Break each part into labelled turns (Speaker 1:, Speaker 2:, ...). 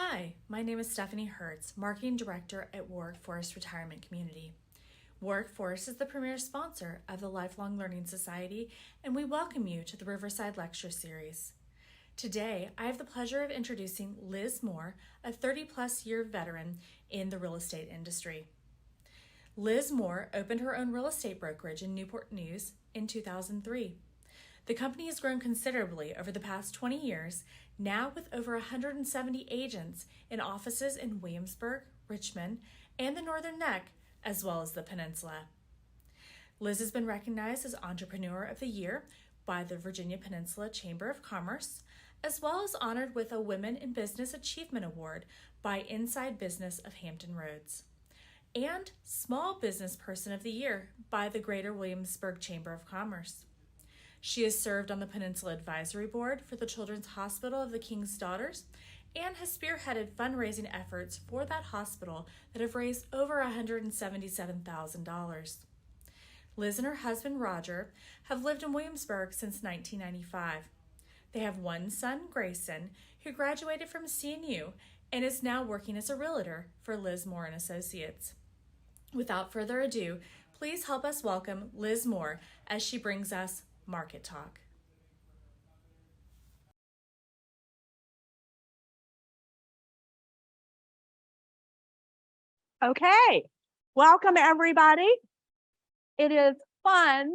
Speaker 1: Hi, my name is Stephanie Hertz, Marketing Director at Warwick Forest Retirement Community. Warwick Forest is the premier sponsor of the Lifelong Learning Society, and we welcome you to the Riverside Lecture Series. Today, I have the pleasure of introducing Liz Moore, a 30-plus year veteran in the real estate industry. Liz Moore opened her own real estate brokerage in Newport News in 2003. The company has grown considerably over the past 20 years, now with over 170 agents in offices in Williamsburg, Richmond, and the Northern Neck, as well as the Peninsula. Liz has been recognized as Entrepreneur of the Year by the Virginia Peninsula Chamber of Commerce, as well as honored with a Women in Business Achievement Award by Inside Business of Hampton Roads, and Small Business Person of the Year by the Greater Williamsburg Chamber of Commerce. She has served on the Peninsula Advisory Board for the Children's Hospital of the King's Daughters and has spearheaded fundraising efforts for that hospital that have raised over $177,000. Liz and her husband, Roger, have lived in Williamsburg since 1995. They have one son, Grayson, who graduated from CNU and is now working as a realtor for Liz Moore and Associates. Without further ado, please help us welcome Liz Moore as she brings us Market Talk.
Speaker 2: Okay, welcome everybody. It is fun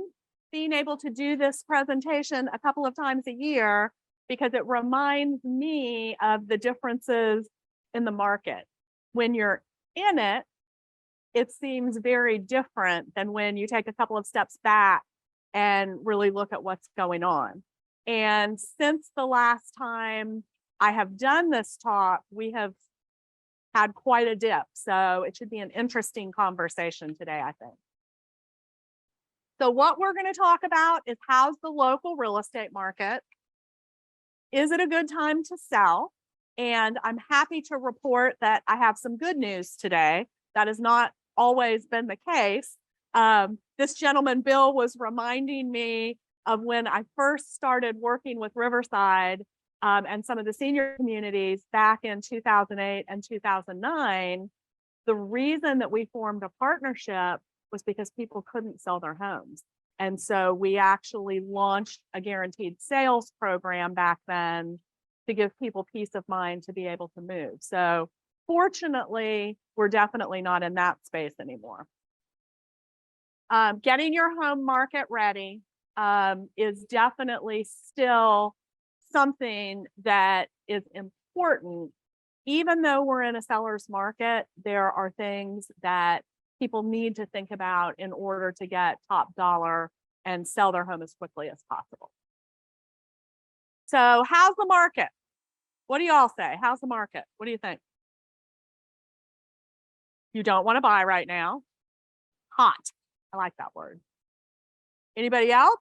Speaker 2: being able to do this presentation a couple of times a year because it reminds me of the differences in the market. When you're in it, it seems very different than when you take a couple of steps back and really look at what's going on. And since the last time I have done this talk, we have had quite a dip. So it should be an interesting conversation today, I think. So what we're going to talk about is how's the local real estate market? Is it a good time to sell? And I'm happy to report that I have some good news today. That has not always been the case. This gentleman, Bill, was reminding me of when I first started working with Riverside and some of the senior communities back in 2008 and 2009. The reason that we formed a partnership was because people couldn't sell their homes. And so we actually launched a guaranteed sales program back then to give people peace of mind to be able to move. So fortunately, we're definitely not in that space anymore. Getting your home market ready is definitely still something that is important. Even though we're in a seller's market, there are things that people need to think about in order to get top dollar and sell their home as quickly as possible. So how's the market? What do y'all say? How's the market? What do you think? You don't want to buy right now. Hot. I like that word. Anybody else?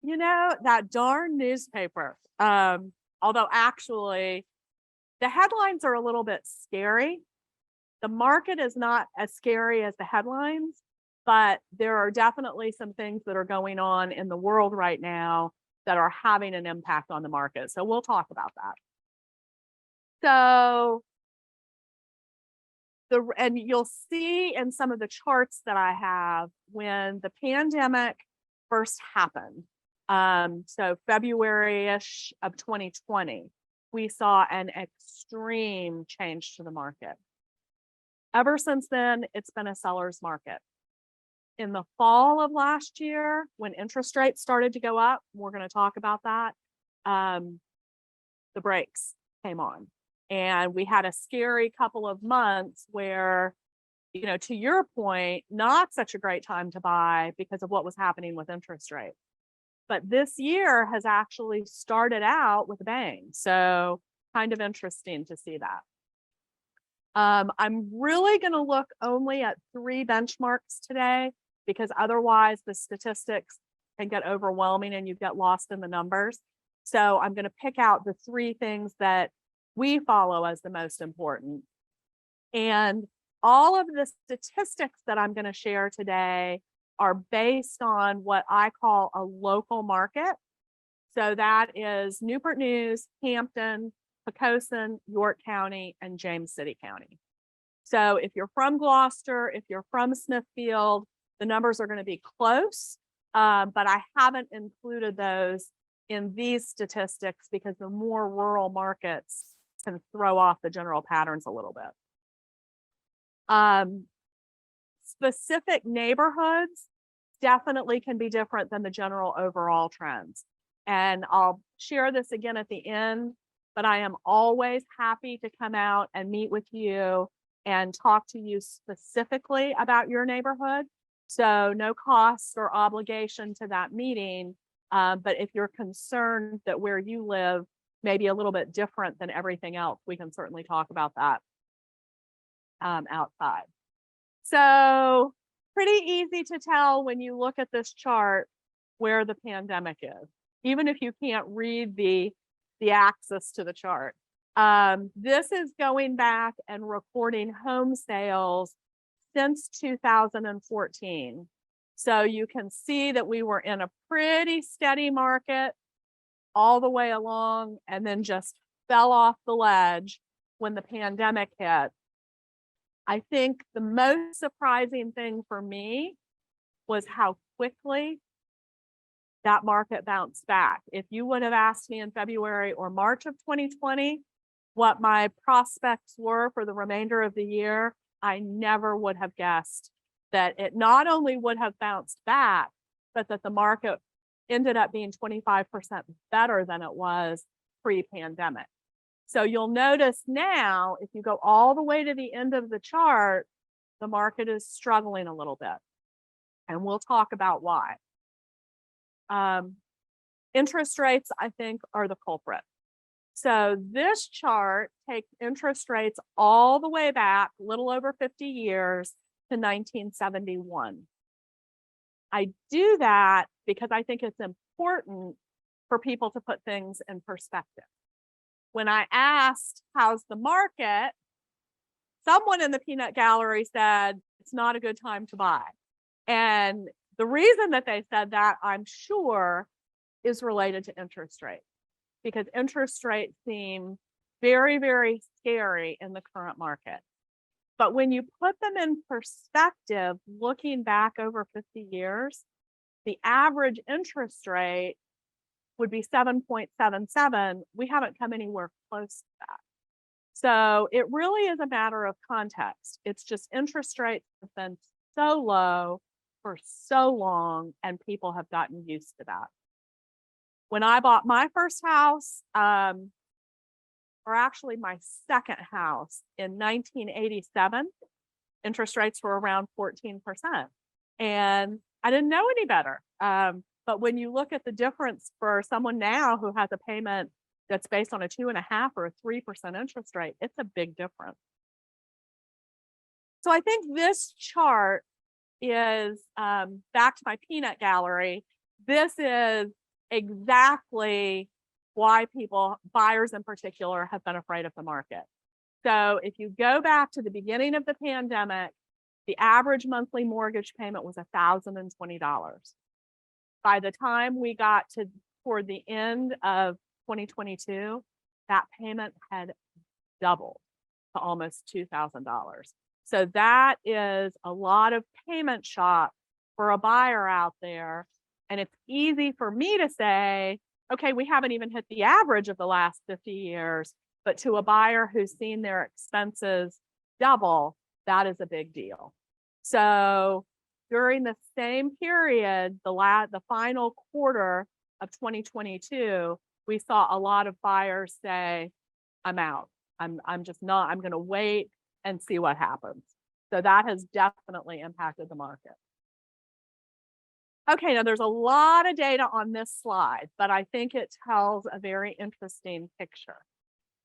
Speaker 2: You know, that darn newspaper. Although actually, the headlines are a little bit scary. The market is not as scary as the headlines, but there are definitely some things that are going on in the world right now that are having an impact on the market. So we'll talk about that. So, and you'll see in some of the charts that I have when the pandemic first happened. So February-ish of 2020, we saw an extreme change to the market. Ever since then, it's been a seller's market. In the fall of last year, when interest rates started to go up, we're going to talk about that, the brakes came on. And we had a scary couple of months where, you know, to your point, not such a great time to buy because of what was happening with interest rates. But this year has actually started out with a bang. So kind of interesting to see that. I'm really going to look only at 3 benchmarks today because otherwise the statistics can get overwhelming and you get lost in the numbers. So I'm going to pick out the 3 things that we follow as the most important. And all of the statistics that I'm going to share today are based on what I call a local market. So that is Newport News, Hampton, Poquoson, York County, and James City County. So if you're from Gloucester, if you're from Smithfield, the numbers are going to be close, but I haven't included those in these statistics because the more rural markets can throw off the general patterns a little bit. Specific neighborhoods definitely can be different than the general overall trends. And I'll share this again at the end, but I am always happy to come out and meet with you and talk to you specifically about your neighborhood. So no cost or obligation to that meeting. But if you're concerned that where you live may be a little bit different than everything else, we can certainly talk about that outside. So pretty easy to tell when you look at this chart where the pandemic is, even if you can't read the axis to the chart. This is going back and recording home sales since 2014. So you can see that we were in a pretty steady market all the way along and then just fell off the ledge when the pandemic hit. I think the most surprising thing for me was how quickly that market bounced back. If you would have asked me in February or March of 2020 what my prospects were for the remainder of the year, I never would have guessed that it not only would have bounced back, but that the market ended up being 25% better than it was pre-pandemic. So you'll notice now, if you go all the way to the end of the chart, the market is struggling a little bit. And we'll talk about why. Interest rates, I think, are the culprit. So this chart takes interest rates all the way back, a little over 50 years, to 1971. I do that because I think it's important for people to put things in perspective. When I asked, how's the market? Someone in the peanut gallery said, it's not a good time to buy. And the reason that they said that, I'm sure, is related to interest rates, because interest rates seem very, very scary in the current market. But when you put them in perspective, looking back over 50 years, the average interest rate would be 7.77. We haven't come anywhere close to that. So it really is a matter of context. It's just interest rates have been so low for so long, and people have gotten used to that. When I bought my first house, or actually my second house in 1987, interest rates were around 14%. And I didn't know any better. But when you look at the difference for someone now who has a payment that's based on a 2.5% or a 3% interest rate, it's a big difference. So I think this chart is, back to my peanut gallery, this is exactly why people, buyers in particular, have been afraid of the market. So if you go back to the beginning of the pandemic, the average monthly mortgage payment was $1,020. By the time we got to toward the end of 2022, that payment had doubled to almost $2,000. So that is a lot of payment shock for a buyer out there. And it's easy for me to say, okay, we haven't even hit the average of the last 50 years, but to a buyer who's seen their expenses double, that is a big deal. So during the same period, the final quarter of 2022, we saw a lot of buyers say, I'm out. I'm just not, I'm going to wait and see what happens. So that has definitely impacted the market. Okay, now there's a lot of data on this slide, but I think it tells a very interesting picture.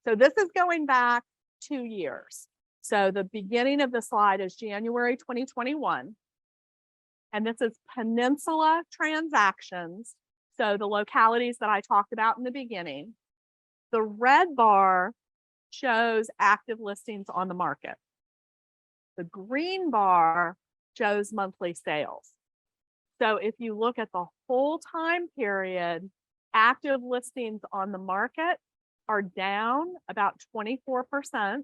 Speaker 2: So this is going back 2 years. So the beginning of the slide is January 2021. And this is peninsula transactions. So the localities that I talked about in the beginning. The red bar shows active listings on the market. The green bar shows monthly sales. So if you look at the whole time period, active listings on the market are down about 24%.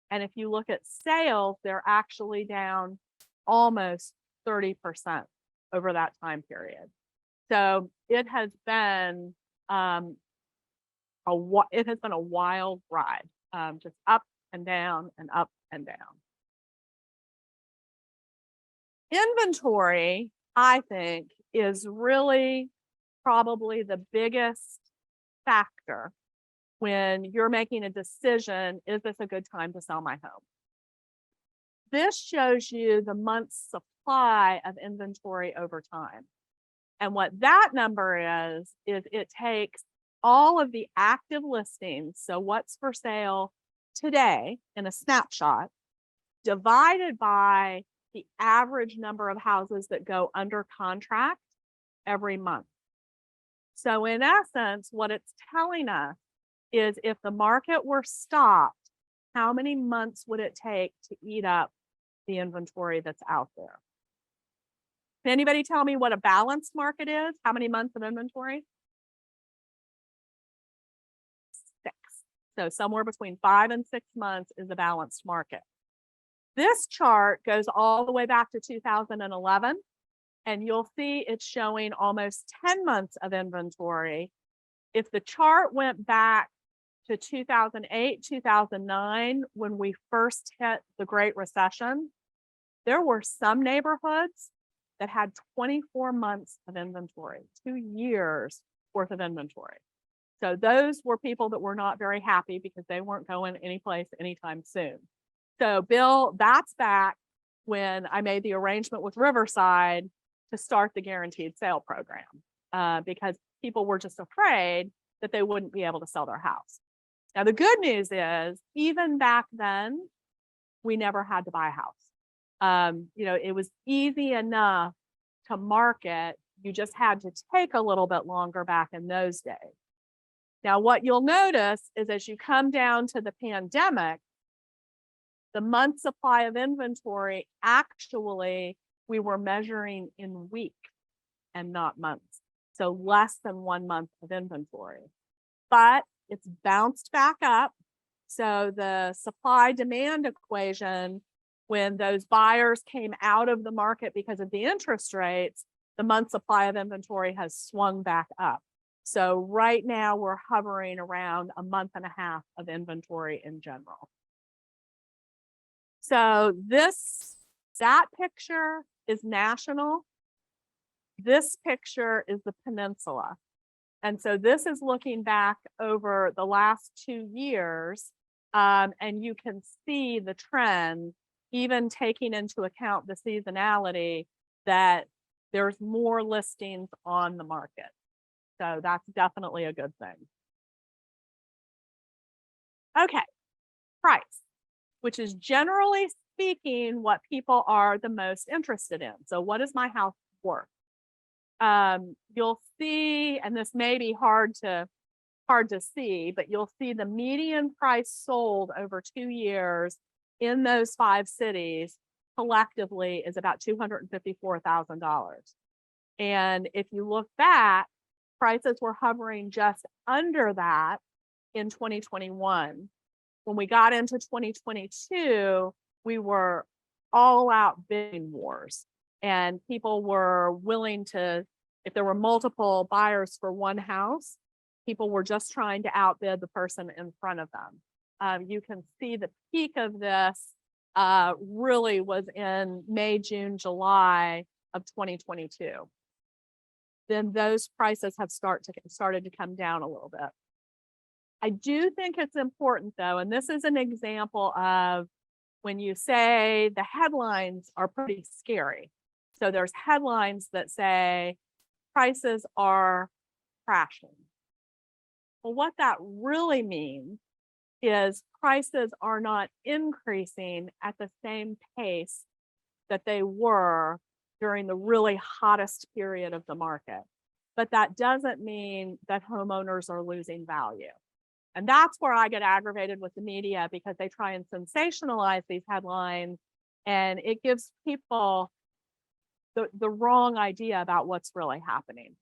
Speaker 2: And if you look at sales, they're actually down almost 30% over that time period. So it has been a wild ride, just up and down and up and down. Inventory, I think, is really probably the biggest factor when you're making a decision, is this a good time to sell my home? This shows you the month's supply of inventory over time. And what that number is it takes all of the active listings, so what's for sale today in a snapshot, divided by the average number of houses that go under contract every month. So in essence, what it's telling us is if the market were stopped, how many months would it take to eat up the inventory that's out there? Can anybody tell me what a balanced market is? How many months of inventory? 6. So somewhere between 5 and 6 months is a balanced market. This chart goes all the way back to 2011, and you'll see it's showing almost 10 months of inventory. If the chart went back to 2008, 2009, when we first hit the Great Recession, there were some neighborhoods that had 24 months of inventory, 2 years worth of inventory. So those were people that were not very happy because they weren't going anyplace anytime soon. So Bill, that's back when I made the arrangement with Riverside to start the guaranteed sale program, because people were just afraid that they wouldn't be able to sell their house. Now, the good news is, even back then, we never had to buy a house. It was easy enough to market. You just had to take a little bit longer back in those days. Now, what you'll notice is as you come down to the pandemic, the month supply of inventory, actually, we were measuring in weeks and not months. So less than 1 month of inventory. But it's bounced back up. So the supply demand equation, when those buyers came out of the market because of the interest rates, the month supply of inventory has swung back up. So right now we're hovering around a month and a half of inventory in general. So that picture is national. This picture is the peninsula. And so this is looking back over the last 2 years, and you can see the trend, even taking into account the seasonality, that there's more listings on the market. So that's definitely a good thing. Okay, price, which is generally speaking what people are the most interested in. So what is my house worth? You'll see, and this may be hard to see, but you'll see the median price sold over 2 years in those 5 cities collectively is about $254,000. And if you look back, prices were hovering just under that in 2021. When we got into 2022, we were all out bidding wars, and people were willing to, if there were multiple buyers for one house, people were just trying to outbid the person in front of them. You can see the peak of this really was in May, June, July of 2022. Then those prices have started to come down a little bit. I do think it's important though, and this is an example of when you say the headlines are pretty scary. So there's headlines that say prices are crashing. Well, what that really means is prices are not increasing at the same pace that they were during the really hottest period of the market. But that doesn't mean that homeowners are losing value. And that's where I get aggravated with the media, because they try and sensationalize these headlines, and it gives people the wrong idea about what's really happening.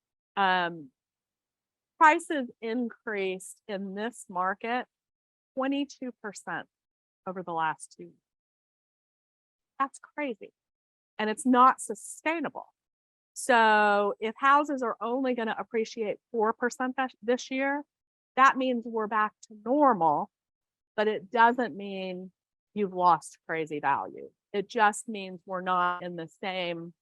Speaker 2: Prices increased in this market 22% over the last 2 years. That's crazy. And it's not sustainable. So if houses are only going to appreciate 4% this year, that means we're back to normal, but it doesn't mean you've lost crazy value. It just means we're not in the same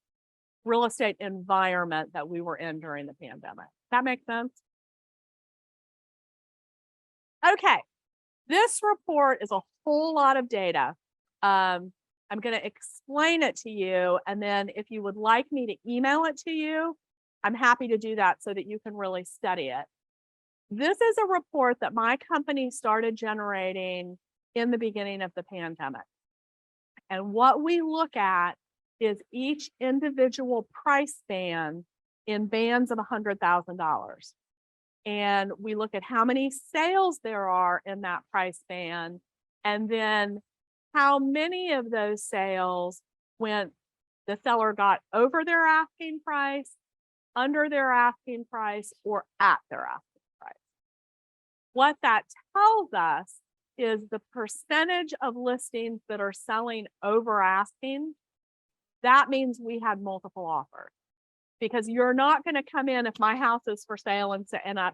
Speaker 2: real estate environment that we were in during the pandemic. That makes sense? Okay, this report is a whole lot of data. I'm going to explain it to you, and then if you would like me to email it to you, I'm happy to do that so that you can really study it. This is a report that my company started generating in the beginning of the pandemic. And what we look at is each individual price band in bands of $100,000. And we look at how many sales there are in that price band, and then how many of those sales went, the seller got over their asking price, under their asking price, or at their asking price. What that tells us is the percentage of listings that are selling over asking. That means we had multiple offers, because you're not going to come in if my house is for sale and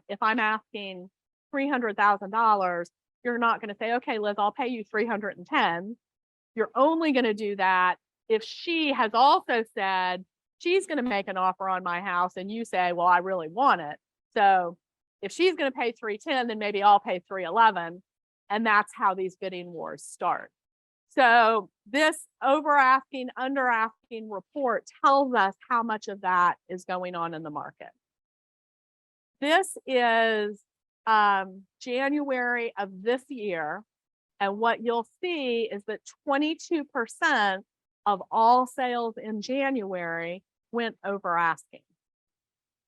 Speaker 2: if I'm asking $300,000, you're not going to say, okay, Liz, I'll pay you $310,000. You're only going to do that if she has also said she's going to make an offer on my house and you say, well, I really want it. So if she's going to pay $310,000, then maybe I'll pay $311,000. And that's how these bidding wars start. So this over asking, under asking report tells us how much of that is going on in the market. This is January of this year. And what you'll see is that 22% of all sales in January went over asking.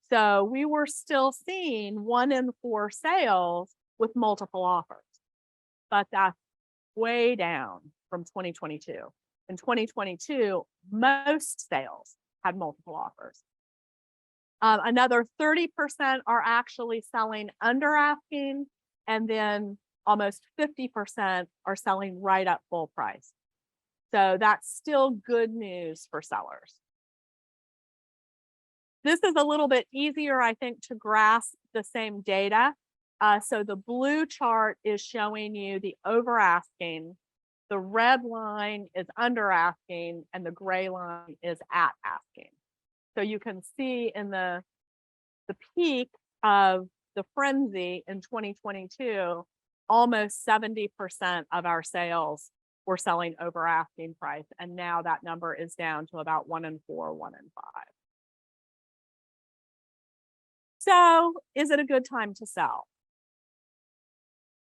Speaker 2: So we were still seeing 1 in 4 sales with multiple offers, but that's way down from 2022. In 2022, most sales had multiple offers. Another 30% are actually selling under asking, and then almost 50% are selling right at full price. So that's still good news for sellers. This is a little bit easier, I think, to grasp the same data. So the blue chart is showing you the over asking, the red line is under asking, and the gray line is at asking. So you can see in the peak of the frenzy in 2022, almost 70% of our sales were selling over asking price. And now that number is down to about 1 in 4, 1 in 5. So is it a good time to sell?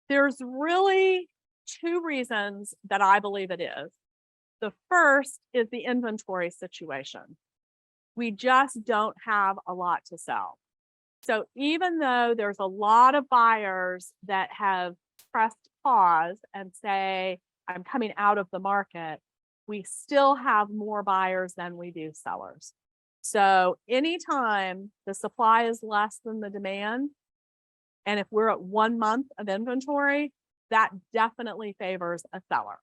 Speaker 2: There's really 2 reasons that I believe it is. The first is the inventory situation. We just don't have a lot to sell. So even though there's a lot of buyers that have pressed pause and say, I'm coming out of the market, we still have more buyers than we do sellers. So anytime the supply is less than the demand, and if we're at 1 month of inventory, that definitely favors a seller.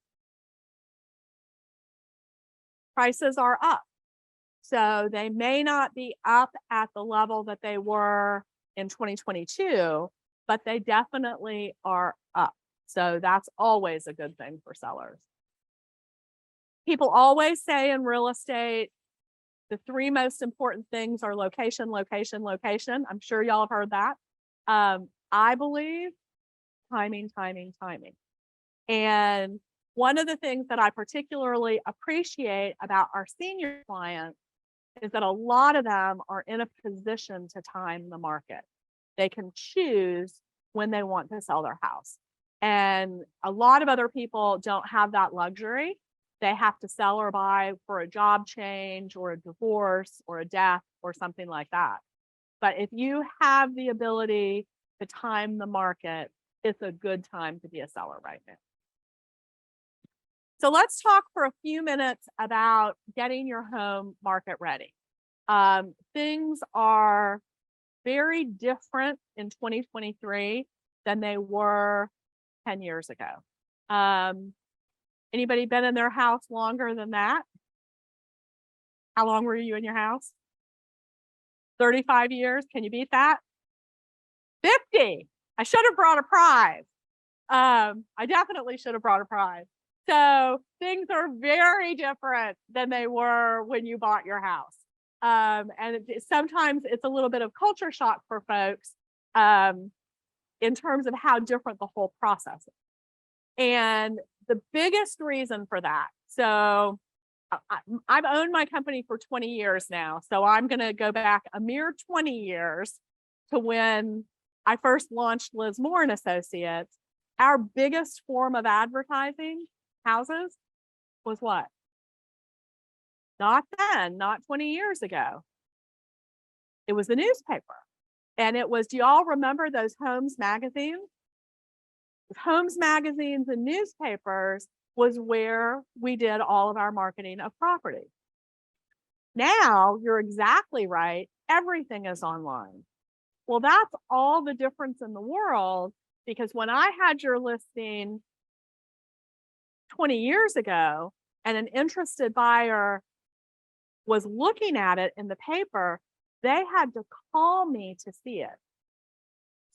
Speaker 2: Prices are up. So they may not be up at the level that they were in 2022, but they definitely are up. So that's always a good thing for sellers. People always say in real estate, the 3 most important things are location, location, location. I'm sure y'all have heard that. I believe timing, timing, timing. And one of the things that I particularly appreciate about our senior clients is that a lot of them are in a position to time the market. They can choose when they want to sell their house. And a lot of other people don't have that luxury. They have to sell or buy for a job change or a divorce or a death or something like that. But if you have the ability to time the market, it's a good time to be a seller right now. So let's talk for a few minutes about getting your home market ready. Things are very different in 2023 than they were 10 years ago. Anybody been in their house longer than that? How long were you in your house? 35 years. Can you beat that? 50. I should have brought a prize. I definitely should have brought a prize. So things are very different than they were when you bought your house. And sometimes it's a little bit of culture shock for folks in terms of how different the whole process is. And the biggest reason for that, so I've owned my company for 20 years now. So I'm going to go back a mere 20 years to when I first launched Liz Moore and Associates. Our biggest form of advertising, houses, was what? Not then, not 20 years ago. It was the newspaper. And it was, do y'all remember those Homes magazines? Homes magazines and newspapers was where we did all of our marketing of property. Now, you're exactly right. Everything is online. Well, that's all the difference in the world, because when I had your listing 20 years ago and an interested buyer was looking at it in the paper, they had to call me to see it.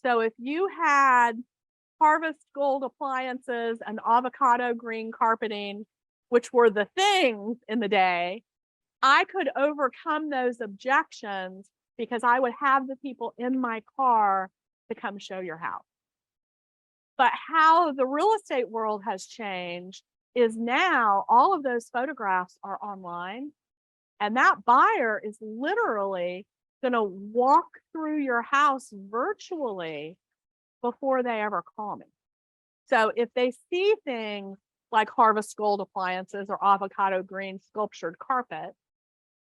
Speaker 2: So if you had Harvest Gold appliances and avocado green carpeting, which were the things in the day, I could overcome those objections because I would have the people in my car to come show your house. But how the real estate world has changed is now all of those photographs are online, and that buyer is literally going to walk through your house virtually before they ever call me. So if they see things like Harvest Gold appliances or avocado green sculptured carpet,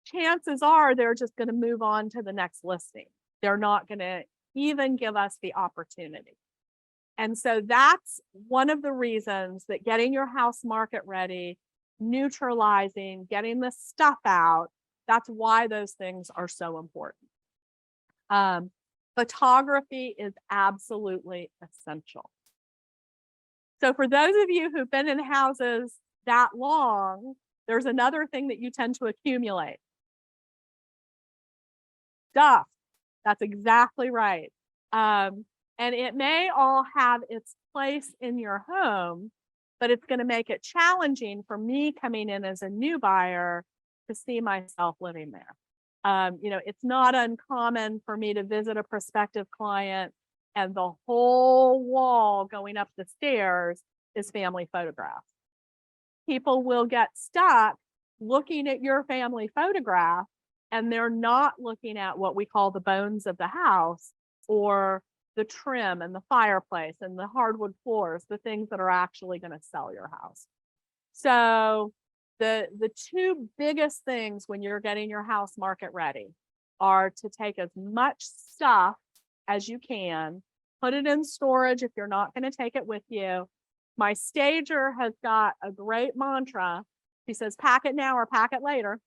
Speaker 2: chances are they're just going to move on to the next listing. They're not going to even give us the opportunity. And so that's one of the reasons that getting your house market ready, neutralizing, getting the stuff out, that's why those things are so important. Photography is absolutely essential. So for those of you who've been in houses that long, there's another thing that you tend to accumulate. Stuff. That's exactly right. And it may all have its place in your home, but it's going to make it challenging for me coming in as a new buyer to see myself living there. It's not uncommon for me to visit a prospective client and the whole wall going up the stairs is family photographs. People will get stuck looking at your family photograph and they're not looking at what we call the bones of the house, or the trim and the fireplace and the hardwood floors, the things that are actually going to sell your house. So the two biggest things when you're getting your house market ready are to take as much stuff as you can, put it in storage if you're not going to take it with you. My stager has got a great mantra. She says, pack it now or pack it later.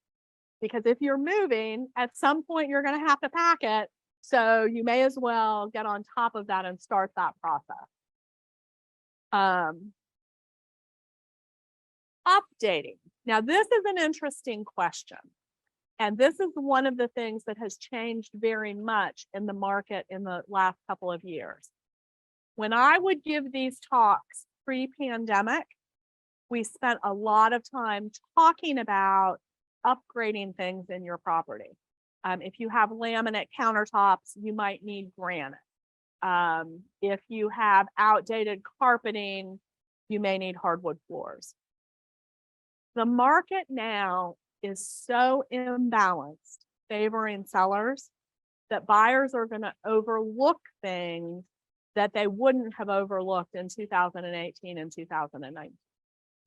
Speaker 2: Because if you're moving, at some point you're going to have to pack it. So you may as well get on top of that and start that process. Updating. Now, this is an interesting question. And this is one of the things that has changed very much in the market in the last couple of years. When I would give these talks pre-pandemic, we spent a lot of time talking about upgrading things in your property. If you have laminate countertops, you might need granite. If you have outdated carpeting, you may need hardwood floors. The market now is so imbalanced, favoring sellers, that buyers are going to overlook things that they wouldn't have overlooked in 2018 and 2019.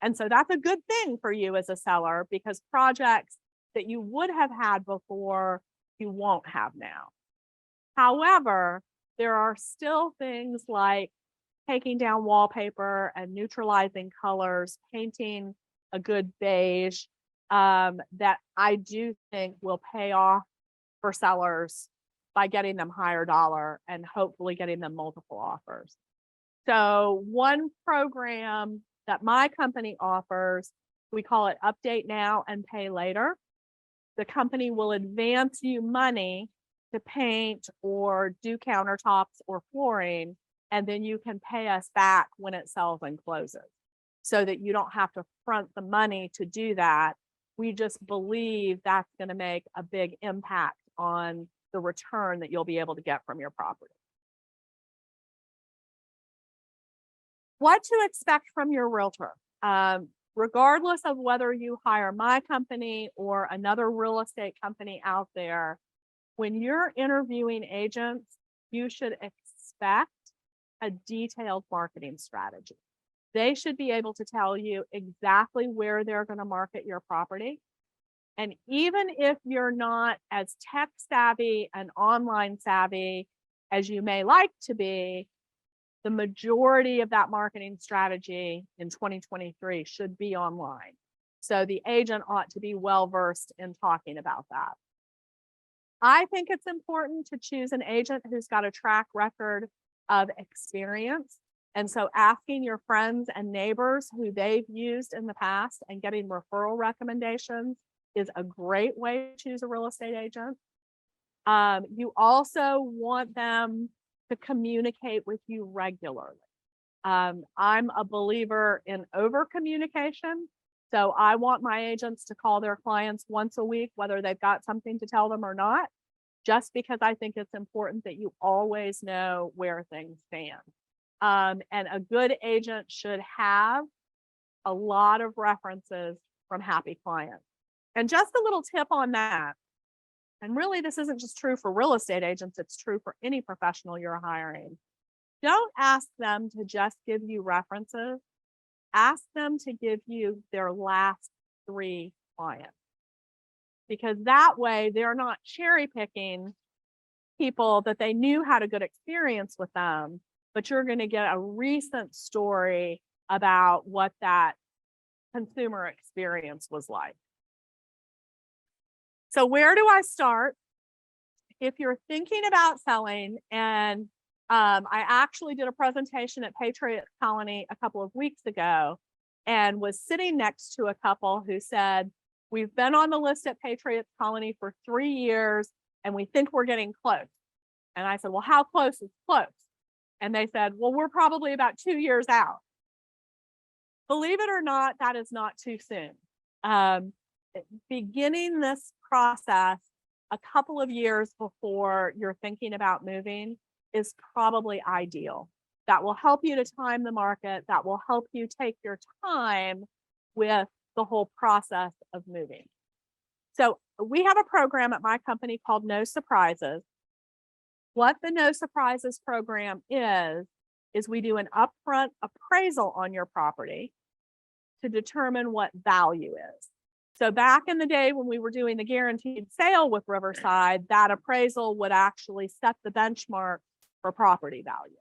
Speaker 2: And so that's a good thing for you as a seller, because projects that you would have had before, you won't have now. However, there are still things like taking down wallpaper and neutralizing colors, painting a good beige, that I do think will pay off for sellers by getting them higher dollar and hopefully getting them multiple offers. So one program that my company offers, we call it Update Now and Pay Later. The company will advance you money to paint or do countertops or flooring, and then you can pay us back when it sells and closes, so that you don't have to front the money to do that. We just believe that's going to make a big impact on the return that you'll be able to get from your property. What to expect from your realtor. Regardless of whether you hire my company or another real estate company out there, when you're interviewing agents, you should expect a detailed marketing strategy. They should be able to tell you exactly where they're going to market your property. And even if you're not as tech savvy and online savvy as you may like to be, the majority of that marketing strategy in 2023 should be online. So the agent ought to be well-versed in talking about that. I think it's important to choose an agent who's got a track record of experience. And so asking your friends and neighbors who they've used in the past and getting referral recommendations is a great way to choose a real estate agent. You also want them to communicate with you regularly. I'm a believer in over communication. So I want my agents to call their clients once a week, whether they've got something to tell them or not, just because I think it's important that you always know where things stand. And a good agent should have a lot of references from happy clients. And just a little tip on that. And really, this isn't just true for real estate agents, it's true for any professional you're hiring. Don't ask them to just give you references. Ask them to give you their last 3 clients. Because that way they're not cherry picking people that they knew had a good experience with them, but you're going to get a recent story about what that consumer experience was like. So where do I start? If you're thinking about selling, and I actually did a presentation at Patriot Colony a couple of weeks ago and was sitting next to a couple who said, we've been on the list at Patriot Colony for 3 years and we think we're getting close. And I said, well, how close is close? And they said, well, we're probably about 2 years out. Believe it or not, that is not too soon. Beginning this process a couple of years before you're thinking about moving is probably ideal. That will help you to time the market. That will help you take your time with the whole process of moving. So we have a program at my company called No Surprises. What the No Surprises program is we do an upfront appraisal on your property to determine what value is. So back in the day when we were doing the guaranteed sale with Riverside, that appraisal would actually set the benchmark for property value.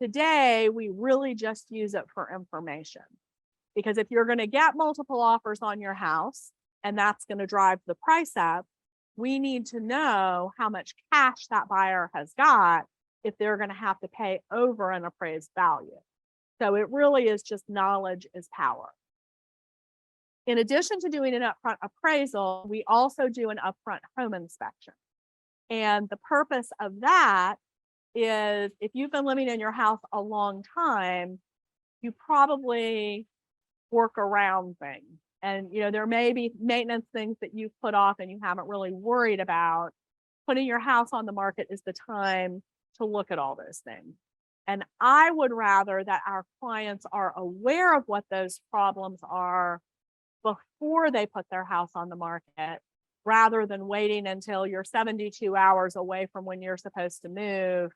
Speaker 2: Today, we really just use it for information, because if you're going to get multiple offers on your house and that's going to drive the price up, we need to know how much cash that buyer has got if they're going to have to pay over an appraised value. So it really is just knowledge is power. In addition to doing an upfront appraisal, we also do an upfront home inspection. And the purpose of that is, if you've been living in your house a long time, you probably work around things. And there may be maintenance things that you've put off and you haven't really worried about. Putting your house on the market is the time to look at all those things. And I would rather that our clients are aware of what those problems are before they put their house on the market, rather than waiting until you're 72 hours away from when you're supposed to move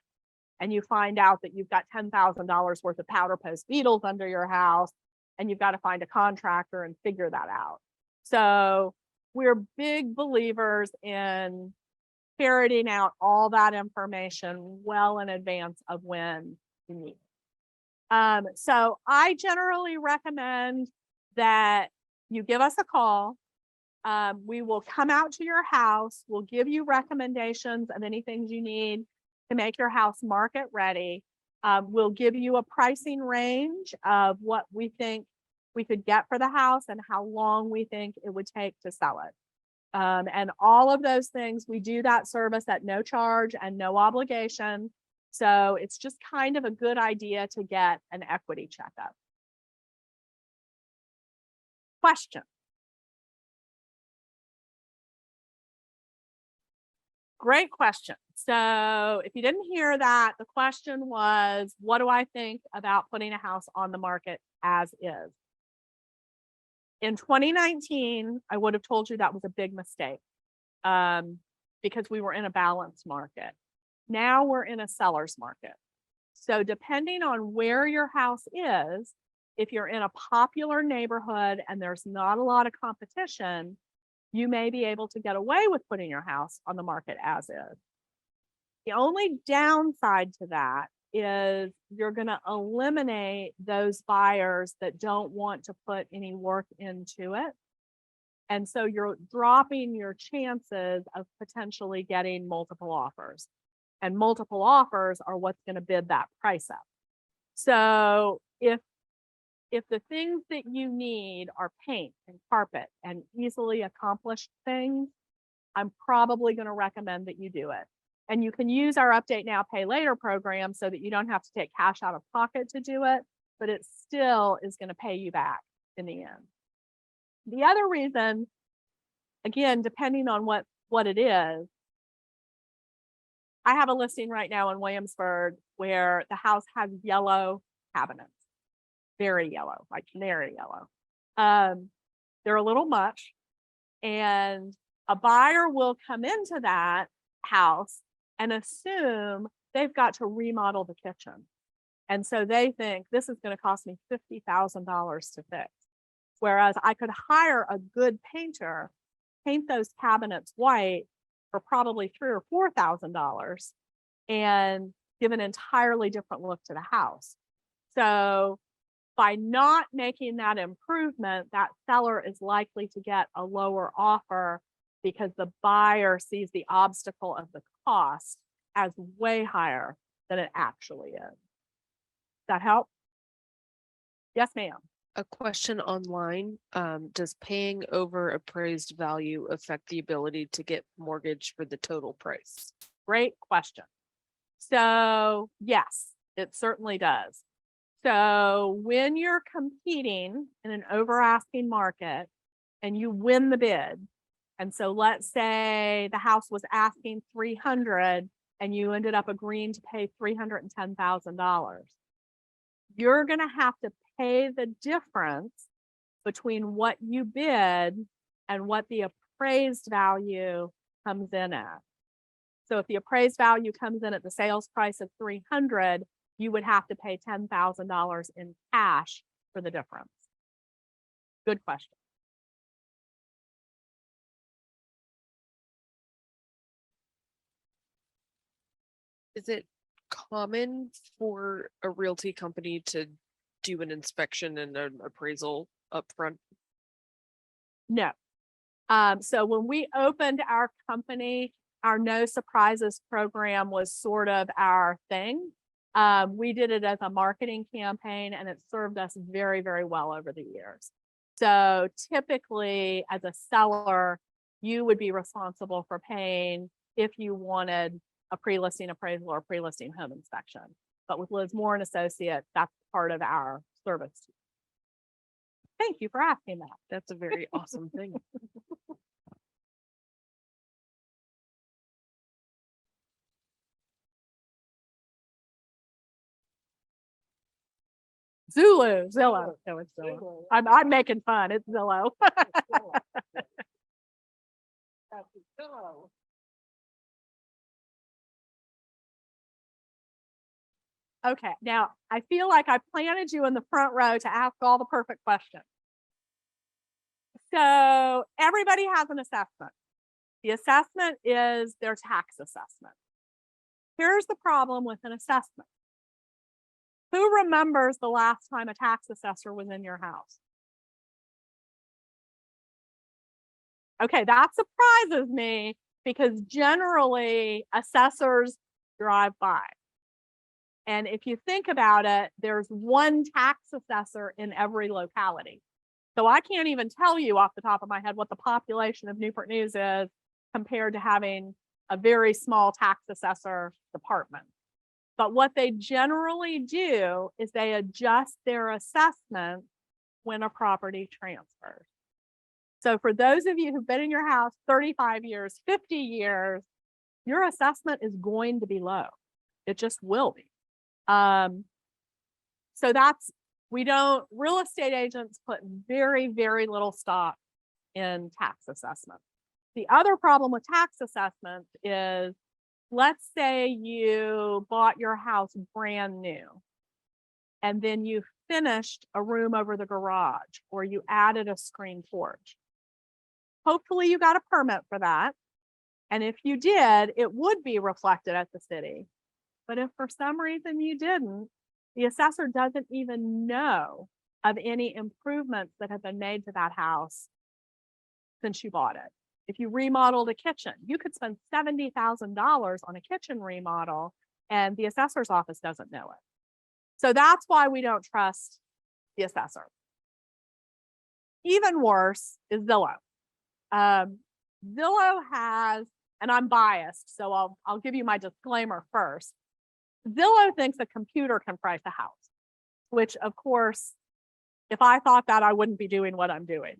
Speaker 2: and you find out that you've got $10,000 worth of powder post beetles under your house and you've got to find a contractor and figure that out. So we're big believers in ferreting out all that information well in advance of when you need it. So I generally recommend that you give us a call. We will come out to your house. We'll give you recommendations of anything you need to make your house market ready. We'll give you a pricing range of what we think we could get for the house and how long we think it would take to sell it. And all of those things, we do that service at no charge and no obligation. So it's just kind of a good idea to get an equity checkup. Question. Great question. So if you didn't hear that, the question was, what do I think about putting a house on the market as is? In 2019, I would have told you that was a big mistake because we were in a balanced market. Now we're in a seller's market. So depending on where your house is, if you're in a popular neighborhood and there's not a lot of competition, you may be able to get away with putting your house on the market as is. The only downside to that is you're going to eliminate those buyers that don't want to put any work into it. And so you're dropping your chances of potentially getting multiple offers. And multiple offers are what's going to bid that price up. So if the things that you need are paint and carpet and easily accomplished things, I'm probably going to recommend that you do it. And you can use our Update Now, Pay Later program so that you don't have to take cash out of pocket to do it, but it still is going to pay you back in the end. The other reason, again, depending on what it is, I have a listing right now in Williamsburg where the house has yellow cabinets, very yellow, like canary yellow. They're a little much, and a buyer will come into that house and assume they've got to remodel the kitchen. And so they think this is going to cost me $50,000 to fix. Whereas I could hire a good painter, paint those cabinets white for probably $3,000 or $4,000 and give an entirely different look to the house. So by not making that improvement, that seller is likely to get a lower offer because the buyer sees the obstacle of the cost as way higher than it actually is. Does that help? Yes, ma'am.
Speaker 3: A question online, does paying over appraised value affect the ability to get mortgage for the total price?
Speaker 2: Great question. So yes, it certainly does. So when you're competing in an over asking market and you win the bid, and so let's say the house was asking $300,000 and you ended up agreeing to pay $310,000, you're going to have to pay the difference between what you bid and what the appraised value comes in at. So if the appraised value comes in at the sales price of $300,000, you would have to pay $10,000 in cash for the difference. Good question.
Speaker 3: Is it common for a realty company to do an inspection and an appraisal upfront?
Speaker 2: No. So when we opened our company, our No Surprises program was sort of our thing. We did it as a marketing campaign and it served us very, very well over the years. So typically as a seller, you would be responsible for paying if you wanted a pre-listing appraisal or pre-listing home inspection. But with Liz Moore and Associates, that's part of our service. Thank you for asking that.
Speaker 3: That's a very awesome thing.
Speaker 2: Zillow. No, it's Zillow. I'm making fun. It's Zillow. Okay, now I feel like I planted you in the front row to ask all the perfect questions. So everybody has an assessment. The assessment is their tax assessment. Here's the problem with an assessment. Who remembers the last time a tax assessor was in your house? Okay, that surprises me because generally assessors drive by. And if you think about it, there's one tax assessor in every locality. So I can't even tell you off the top of my head what the population of Newport News is compared to having a very small tax assessor department. But what they generally do is they adjust their assessment when a property transfers. So for those of you who've been in your house 35 years, 50 years, your assessment is going to be low. It just will be. So real estate agents put very, very little stock in tax assessment. The other problem with tax assessment is, let's say you bought your house brand new and then you finished a room over the garage or you added a screen porch. Hopefully you got a permit for that. And if you did, it would be reflected at the city. But if for some reason you didn't, the assessor doesn't even know of any improvements that have been made to that house since you bought it. If you remodeled a kitchen, you could spend $70,000 on a kitchen remodel and the assessor's office doesn't know it. So that's why we don't trust the assessor. Even worse is Zillow. Zillow has, and I'm biased, so I'll give you my disclaimer first. Zillow thinks a computer can price a house, which of course, if I thought that, I wouldn't be doing what I'm doing.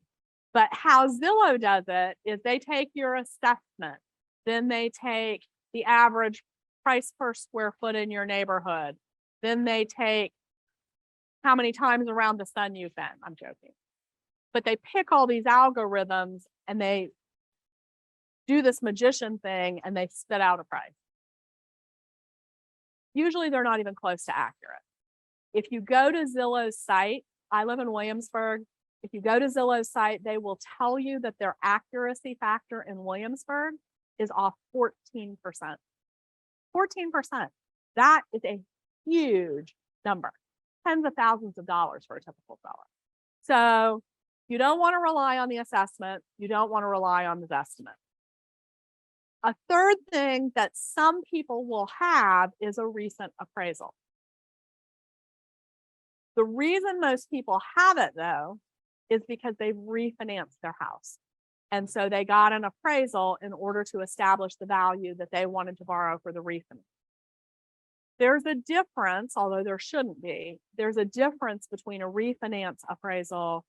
Speaker 2: But how Zillow does it is they take your assessment, then they take the average price per square foot in your neighborhood, then they take how many times around the sun you've been. I'm joking. But they pick all these algorithms and they do this magician thing and they spit out a price. Usually they're not even close to accurate. If you go to Zillow's site, I live in Williamsburg. If you go to Zillow's site, they will tell you that their accuracy factor in Williamsburg is off 14%. 14%. That is a huge number. Tens of thousands of dollars for a typical seller. So you don't want to rely on the assessment. You don't want to rely on the estimate. A third thing that some people will have is a recent appraisal. The reason most people have it though, is because they've refinanced their house. And so they got an appraisal in order to establish the value that they wanted to borrow for the refinance. There's a difference, although there shouldn't be, there's a difference between a refinance appraisal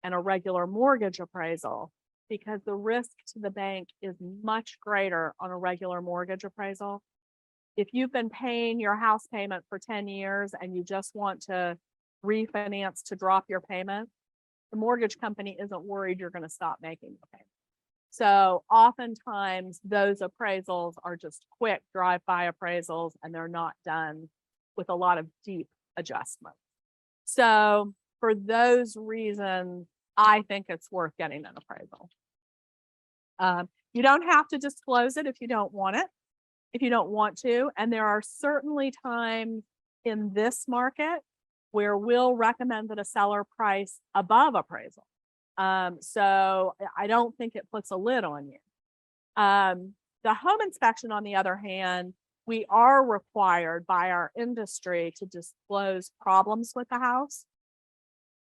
Speaker 2: and a regular mortgage appraisal, because the risk to the bank is much greater on a regular mortgage appraisal. If you've been paying your house payment for 10 years and you just want to refinance to drop your payment, the mortgage company isn't worried you're going to stop making the payment. So oftentimes those appraisals are just quick drive-by appraisals and they're not done with a lot of deep adjustment. So for those reasons, I think it's worth getting an appraisal. You don't have to disclose it if you don't want it, if you don't want to. And there are certainly times in this market where we'll recommend that a seller price above appraisal. So I don't think it puts a lid on you. The home inspection, on the other hand, we are required by our industry to disclose problems with the house.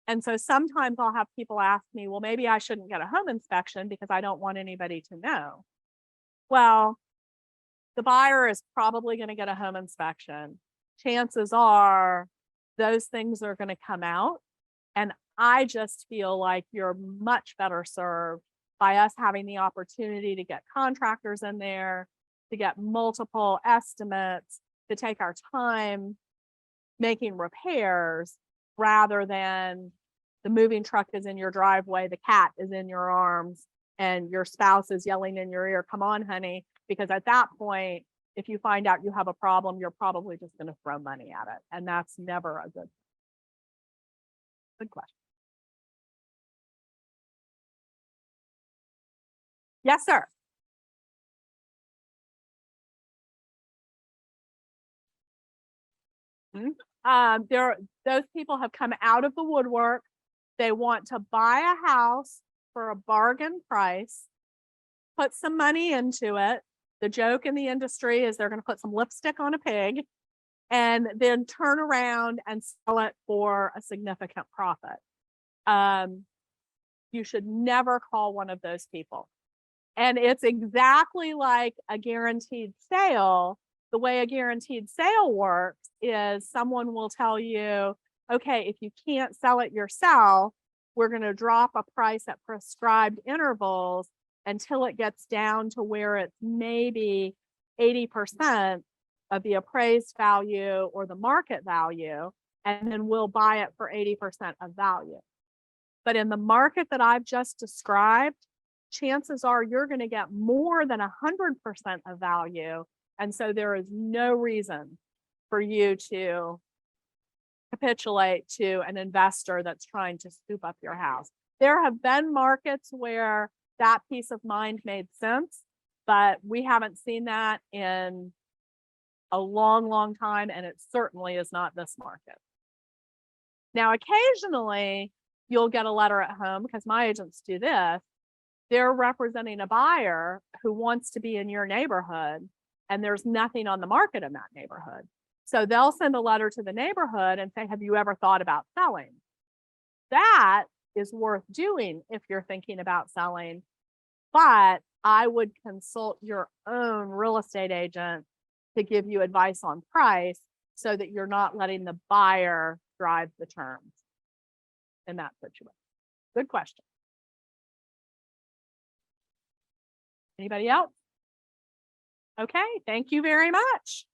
Speaker 2: And so sometimes I'll have people ask me, well, maybe I shouldn't get a home inspection because I don't want anybody to know. Well, the buyer is probably going to get a home inspection. Chances are those things are going to come out. And I just feel like you're much better served by us having the opportunity to get contractors in there, to get multiple estimates, to take our time making repairs, rather than the moving truck is in your driveway, the cat is in your arms, and your spouse is yelling in your ear, come on, honey. Because at that point, if you find out you have a problem, you're probably just going to throw money at it. And that's never a good question. Yes, sir. Those people have come out of the woodwork. They want to buy a house for a bargain price. put some money into it. The joke in the industry is they're going to put some lipstick on a pig and then turn around and sell it for a significant profit. You should never call one of those people. And it's exactly like a guaranteed sale. The way a guaranteed sale works is someone will tell you, okay, if you can't sell it yourself, we're going to drop a price at prescribed intervals until it gets down to where it's maybe 80% of the appraised value or the market value, and then we'll buy it for 80% of value. But in the market that I've just described, chances are you're going to get more than 100% of value. And so there is no reason for you to capitulate to an investor that's trying to scoop up your house. There have been markets where that peace of mind made sense, but we haven't seen that in a long, long time, and it certainly is not this market. Now, occasionally you'll get a letter at home, because my agents do this. They're representing a buyer who wants to be in your neighborhood, and there's nothing on the market in that neighborhood. So they'll send a letter to the neighborhood and say, have you ever thought about selling? That is worth doing if you're thinking about selling, but I would consult your own real estate agent to give you advice on price so that you're not letting the buyer drive the terms in that situation. Good question. Anybody else? Okay, thank you very much.